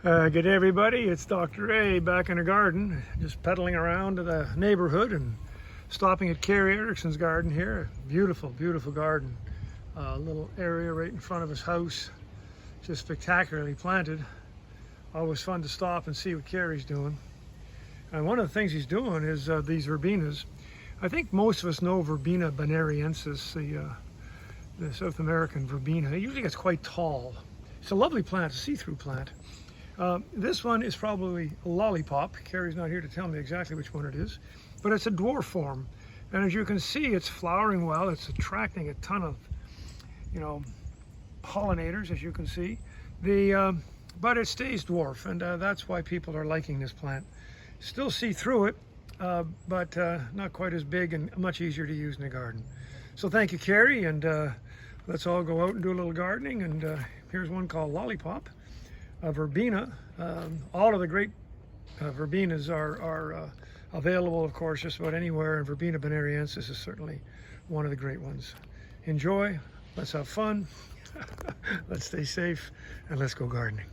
Good day everybody, it's Dr. A back in the garden, just pedaling around to the neighborhood and stopping at Carrie Erickson's garden here. Beautiful, beautiful garden. A little area right in front of his house, just spectacularly planted. Always fun to stop and see what Carrie's doing. And one of the things he's doing is these verbenas. I think most of us know Verbena bonariensis, the South American verbena. It usually gets quite tall. It's a lovely plant, a see-through plant. This one is probably a Lollipop. Carrie's not here to tell me exactly which one it is, but it's a dwarf form. And as you can see, it's flowering well. It's attracting a ton of, pollinators, as you can see. But it stays dwarf, and that's why people are liking this plant. Still see through it, but not quite as big and much easier to use in the garden. So thank you, Carrie, and let's all go out and do a little gardening. And here's one called Lollipop. Verbena. All of the great verbenas are available, of course, just about anywhere, and Verbena bonariensis is certainly one of the great ones. Enjoy, let's have fun, let's stay safe, and let's go gardening.